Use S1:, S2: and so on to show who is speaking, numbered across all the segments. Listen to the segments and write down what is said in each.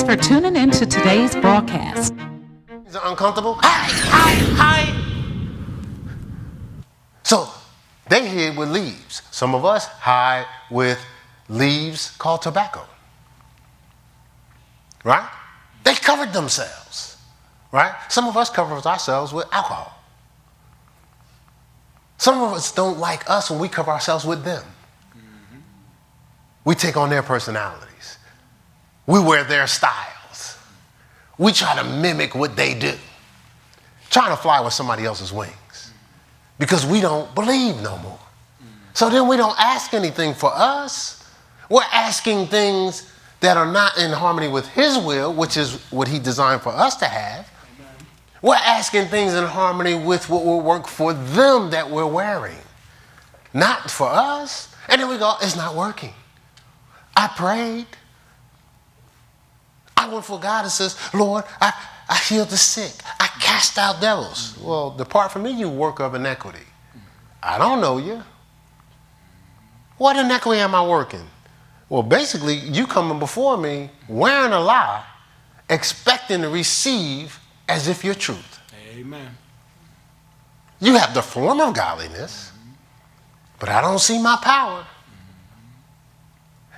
S1: for tuning in to today's broadcast.
S2: Is it uncomfortable? Hi. So they hid with leaves. Some of us hide with leaves called tobacco. Right? They covered themselves. Right? Some of us cover ourselves with alcohol. Some of us don't like us when we cover ourselves with them. We take on their personalities. We wear their styles. We try to mimic what they do. Trying to fly with somebody else's wings. Because we don't believe no more. So then we don't ask anything for us. We're asking things that are not in harmony with his will, which is what he designed for us to have. We're asking things in harmony with what will work for them that we're wearing. Not for us. And then we go, it's not working. I prayed. I went for God and says, Lord, I healed the sick. I cast out devils. Well, depart from me, you worker of iniquity. I don't know you. What iniquity am I working? Well, basically, you coming before me, wearing a lie, expecting to receive as if you're truth.
S3: Amen.
S2: You have the form of godliness, but I don't see my power.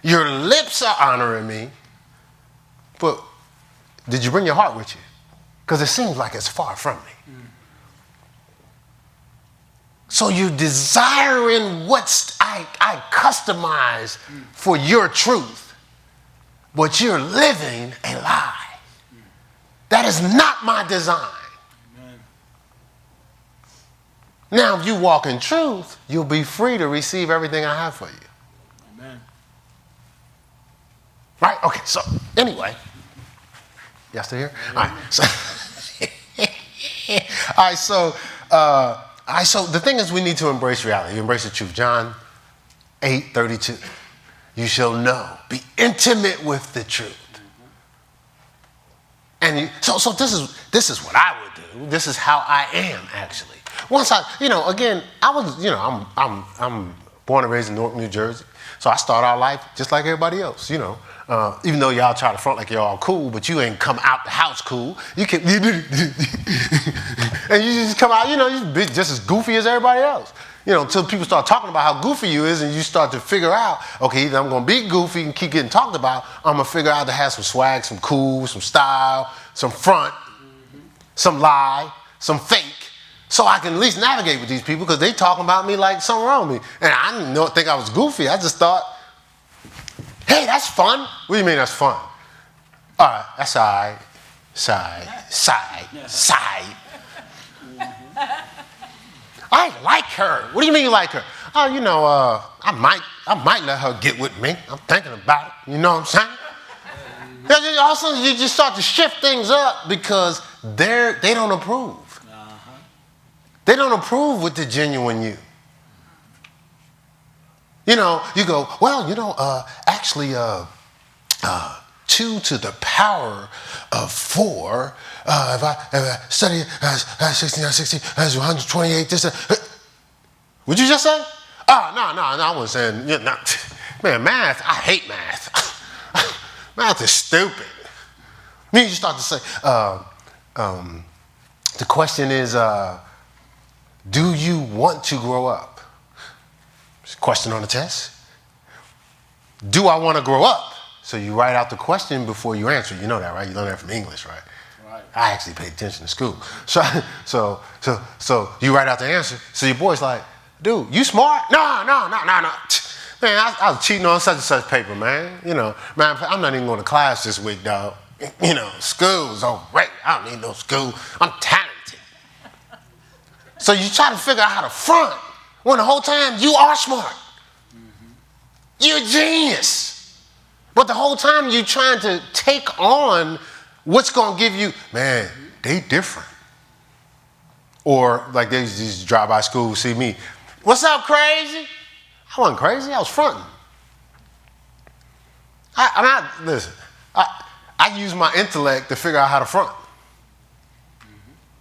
S2: Your lips are honoring me, but did you bring your heart with you? Because it seems like it's far from me. So you're desiring what I customize for your truth, but you're living a lie. That is not my design.
S3: Amen.
S2: Now, if you walk in truth, you'll be free to receive everything I have for you.
S3: Amen.
S2: Right? Okay, so anyway. Y'all still here? All right. So, so the thing is we need to embrace reality. Embrace the truth. John 8:32. You shall know. Be intimate with the truth. And so this is what I would do. This is how I am actually. Once again, I was, I'm born and raised in Newark, New Jersey. So I start our life just like everybody else, even though y'all try to front like y'all cool, but you ain't come out the house cool. You can, and you just come out, you be just as goofy as everybody else. Until people start talking about how goofy you is and you start to figure out, okay, either I'm going to be goofy and keep getting talked about, I'm going to figure out to have some swag, some cool, some style, some front, some lie, some fake, so I can at least navigate with these people because they talking about me like something wrong with me. And I didn't think I was goofy. I just thought, hey, that's fun. What do you mean that's fun? All right, that's side. I like her. What do you mean you like her? Oh, I might let her get with me. I'm thinking about it. You know what I'm saying? All of a sudden you just start to shift things up because they don't approve. They don't approve with the genuine you. You go, well, actually, 2 to the power of 4. If I study 16, that's 128. What'd you just say? No, I wasn't saying. Man, math. I hate math. Math is stupid. Then you just start to say, the question is, do you want to grow up? It's a question on the test. Do I want to grow up? So you write out the question before you answer. You know that, right? You learn that from English, right?
S3: Right.
S2: I actually paid attention in school. So you write out the answer. So your boy's like, dude, you smart? No. Man, I was cheating on such and such paper, man. Man, I'm not even going to class this week, dog. School's all right. I don't need no school. I'm talented. So you try to figure out how to front when the whole time you are smart. You're a genius. But the whole time you're trying to take on what's going to give you, man, they different. Or like they just drive by school, see me. What's up, crazy? I wasn't crazy. I was fronting. Listen, I use my intellect to figure out how to front.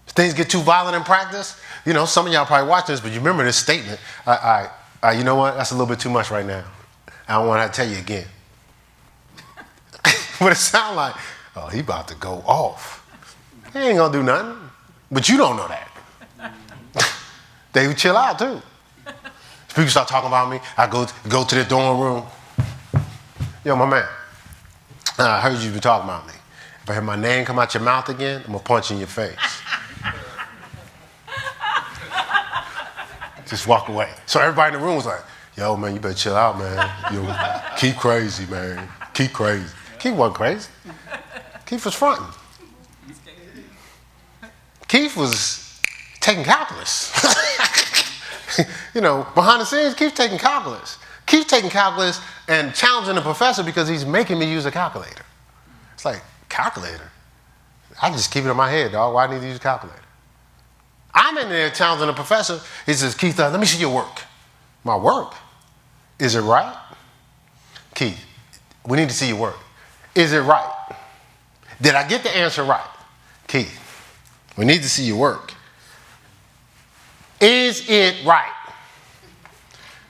S2: If things get too violent in practice, some of y'all probably watch this, but you remember this statement. You know what? That's a little bit too much right now. I don't want to tell you again. But it sounds like, oh, he about to go off. He ain't gonna do nothing. But you don't know that. They would chill out too. People start talking about me. I go to the dorm room. Yo, my man, I heard you been talking about me. If I hear my name come out your mouth again, I'm gonna punch in your face. Just walk away. So everybody in the room was like, yo, man, you better chill out, man. Yo, Keith crazy, man. Keith crazy. Keith wasn't crazy. Keith was fronting. Keith was taking calculus. Behind the scenes, Keith taking calculus. Keith taking calculus and challenging the professor because he's making me use a calculator. It's like, calculator? I just keep it in my head, dog. Why do I need to use a calculator? I'm in there challenging the professor. He says, Keith, let me see your work. My work? Is it right? Keith, we need to see your work. Is it right? Did I get the answer right? Keith, we need to see your work. Is it right?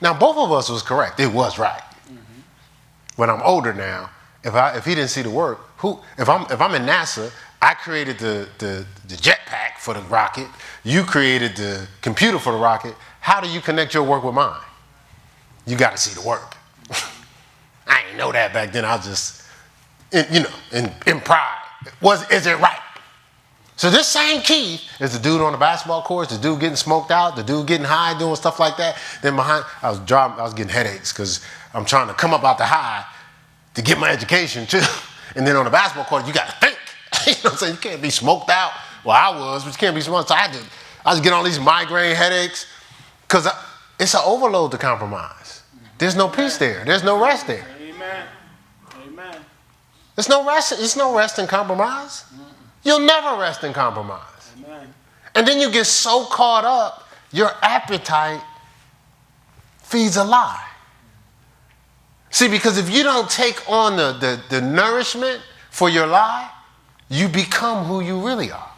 S2: Now, both of us was correct. It was right. Mm-hmm. When I'm older now, if he didn't see the work, if I'm in NASA, I created the jetpack for the rocket. You created the computer for the rocket. How do you connect your work with mine? You got to see the work. I didn't know that back then. I was just, in pride. Is it right? So this same Keith is the dude on the basketball court, the dude getting smoked out, the dude getting high, doing stuff like that. Then behind, I was getting headaches because I'm trying to come up out the high to get my education too. And then on the basketball court, you got to think. You know what I'm saying? You can't be smoked out. Well, I was, but you can't be smoked. So I was getting all these migraine headaches because it's an overload to compromise. There's no peace there. There's no rest there.
S3: Amen. Amen.
S2: There's no rest. There's no rest in compromise. You'll never rest in compromise.
S3: Amen.
S2: And then you get so caught up, your appetite feeds a lie. See, because if you don't take on the nourishment for your lie, you become who you really are.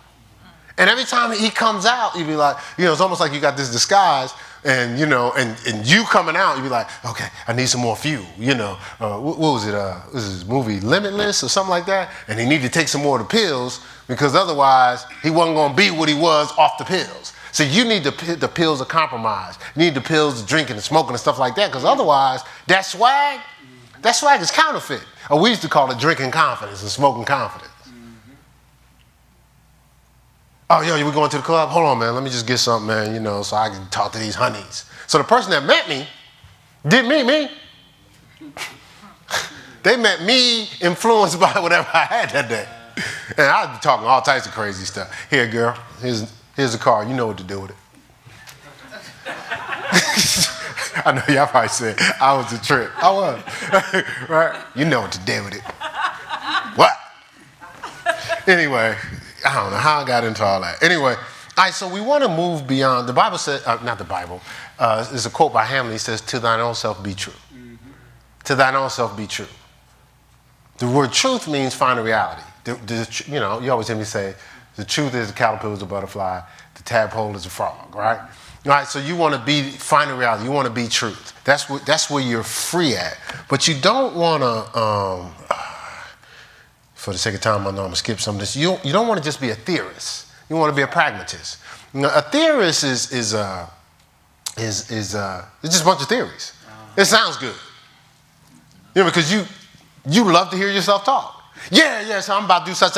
S2: And every time he comes out, you be like, it's almost like you got this disguise, and and you coming out, you be like, okay, I need some more fuel. What was it? Was this movie Limitless or something like that? And he needed to take some more of the pills because otherwise he wasn't going to be what he was off the pills. So you need the pills of compromise. You need the pills of drinking and smoking and stuff like that because otherwise that swag is counterfeit. Or we used to call it drinking confidence and smoking confidence. Oh, yo, we going to the club? Hold on, man. Let me just get something, man, so I can talk to these honeys. So the person that met me didn't meet me. They met me influenced by whatever I had that day. And I was talking all types of crazy stuff. Here, girl, here's the car. You know what to do with it. I know y'all probably said I was a trip. I was. Right? You know what to do with it. What? Anyway, I don't know how I got into all that. Anyway, all right, so we want to move beyond. The Bible says, not the Bible, there's a quote by Hamlet. He says, to thine own self be true. Mm-hmm. To thine own self be true. The word truth means find a reality. You always hear me say, the truth is the caterpillar is a butterfly, the tadpole is a frog, right? All right, so you want to find a reality. You want to be truth. That's where you're free at. But you don't want to, for the sake of time, I know I'm going to skip some of this. You don't want to just be a theorist. You want to be a pragmatist. A theorist is just a bunch of theories. It sounds good. Because you love to hear yourself talk. Yeah, so I'm about to do such.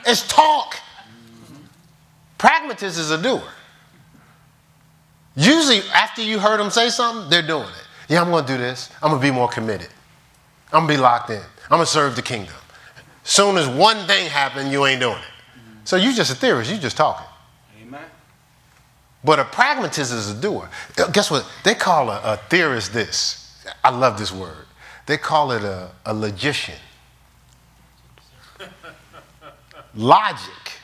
S2: It's talk. Pragmatist is a doer. Usually, after you heard them say something, they're doing it. Yeah, I'm going to do this. I'm going to be more committed. I'm going to be locked in. I'm going to serve the kingdom. Soon as one thing happens, you ain't doing it. So you just a theorist. You just talking.
S3: Amen.
S2: But a pragmatist is a doer. Guess what? They call a theorist this. I love this word. They call it a logician. Logic.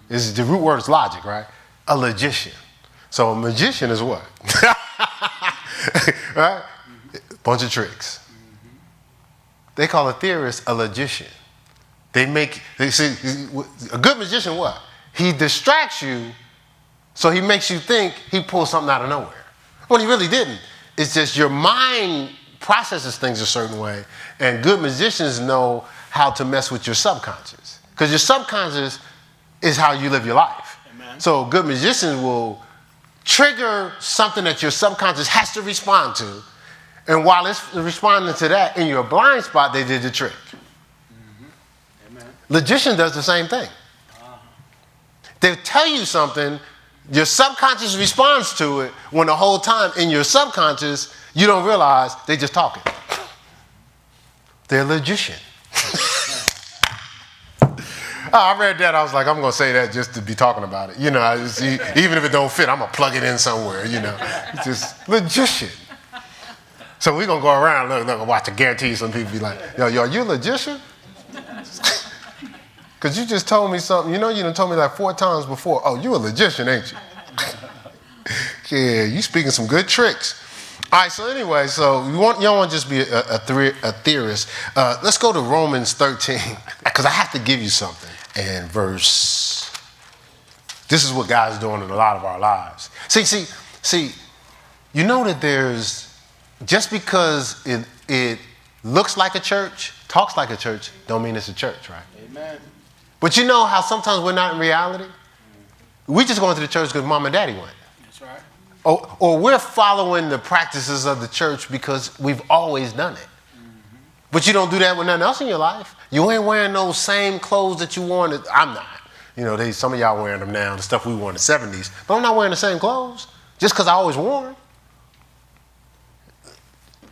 S2: The root word is logic, right? A logician. So a magician is what? Right? Bunch of tricks. They call a theorist a logician. They see a good magician what? He distracts you, so he makes you think he pulled something out of nowhere. When he really didn't. It's just your mind processes things a certain way, and good magicians know how to mess with your subconscious. Because your subconscious is how you live your life.
S3: Amen.
S2: So good magicians will trigger something that your subconscious has to respond to, and while it's responding to that in your blind spot, they did the trick.
S3: Amen.
S2: Logician does the same thing. They'll tell you something, your subconscious responds to it, when the whole time in your subconscious, you don't realize they just talking. They're a logician. I read that, I was like, I'm going to say that just to be talking about it. You know, even if it don't fit, I'm going to plug it in somewhere, you know. It's just logician. So we're going to go around, look, watch. I guarantee you some people be like, yo, are you a logician? Because you just told me something. You know, you done told me like 4 times before. Oh, you a logician, ain't you? Yeah, you speaking some good tricks. All right, so anyway, so you don't want to just be a theorist. Let's go to Romans 13, because I have to give you something. And this is what God's doing in a lot of our lives. See, you know that there's, just because it looks like a church, talks like a church, don't mean it's a church, right?
S3: Amen.
S2: But you know how sometimes we're not in reality? We just going to the church because mom and daddy went.
S3: That's right.
S2: Or we're following the practices of the church because we've always done it. But you don't do that with nothing else in your life. You ain't wearing those same clothes that you wore. I'm not. You know, some of y'all wearing them now, the stuff we wore in the 70s. But I'm not wearing the same clothes just because I always wore them.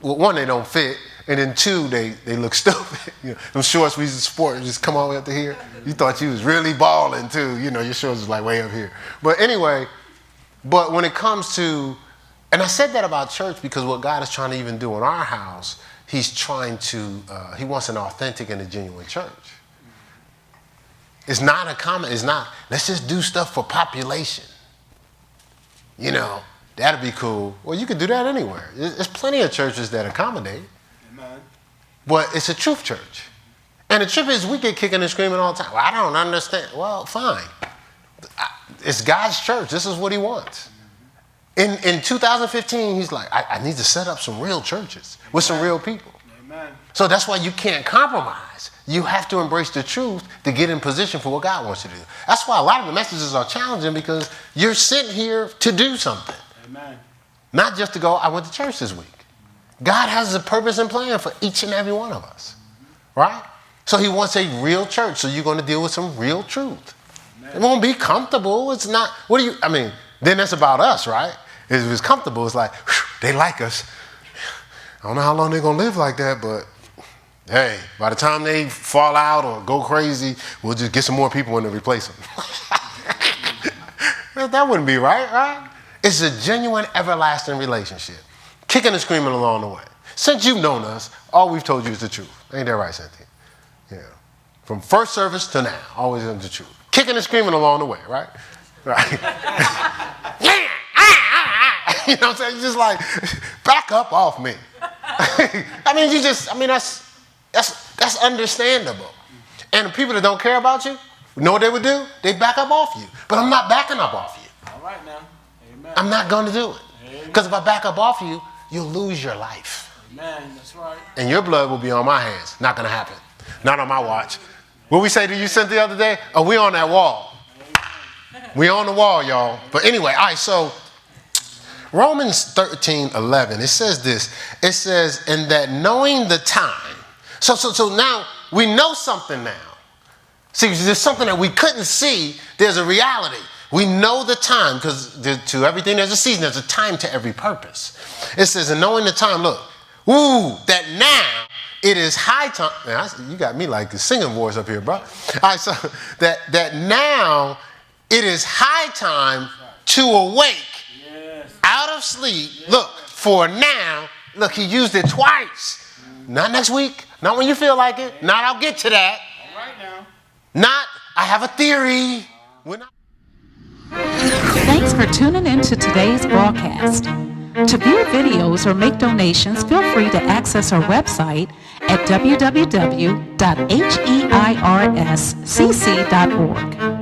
S2: Well, 1, they don't fit. And then 2, they look stupid. You know, them shorts we used to sport just come all the way up to here. You thought you was really balling too. You know, your shorts was like way up here. But anyway, but when it comes to, and I said that about church because what God is trying to even do in our house, he's trying to, he wants an authentic and a genuine church. It's not let's just do stuff for population. You know, that'd be cool. Well, you could do that anywhere. There's plenty of churches that accommodate.
S3: Amen.
S2: But it's a truth church. And the truth is we get kicking and screaming all the time. Well, I don't understand. Well, fine. It's God's church. This is what he wants. In 2015, he's like, I need to set up some real churches with some real people.
S3: Amen.
S2: So that's why you can't compromise. You have to embrace the truth to get in position for what God wants you to do. That's why a lot of the messages are challenging, because you're sent here to do something.
S3: Amen.
S2: Not just to go, I went to church this week. God has a purpose and plan for each and every one of us, right? So he wants a real church. So you're going to deal with some real truth. Amen. It won't be comfortable. It's not, then that's about us, right? If it's comfortable, it's like, whew, they like us. I don't know how long they're going to live like that, but hey, by the time they fall out or go crazy, we'll just get some more people in to replace them. That wouldn't be right? It's a genuine, everlasting relationship. Kicking and screaming along the way. Since you've known us, all we've told you is the truth. Ain't that right, Cynthia? Yeah. From first service to now, always is the truth. Kicking and screaming along the way, right? Right. You know what I'm saying? You're just like, back up off me. That's understandable. And the people that don't care about you, know what they would do? They back up off you. But I'm not backing up off you.
S3: All right now. Amen.
S2: I'm not going to do it. Because if I back up off you, you'll lose your life.
S3: Amen. That's right.
S2: And your blood will be on my hands. Not going to happen. Not on my watch. What we say to you, Cynthia, the other day? Oh, we on that wall. We on the wall, y'all. But anyway, all right, so Romans 13:11, it says this. It says, and that knowing the time. So now we know something now. See, there's something that we couldn't see. There's a reality. We know the time, because to everything there's a season. There's a time to every purpose. It says, and knowing the time, look, that now it is high time. Man, you got me like a singing voice up here, bro. All right, so that now it is high time to awake out of sleep. Look, for now, look, he used it twice. Not next week, not when you feel like it, not I'll get to that.
S3: All right now.
S2: Not I have a theory. We're not.
S1: Thanks for tuning in to today's broadcast. To view videos or make donations, feel free to access our website at www.heirscc.org.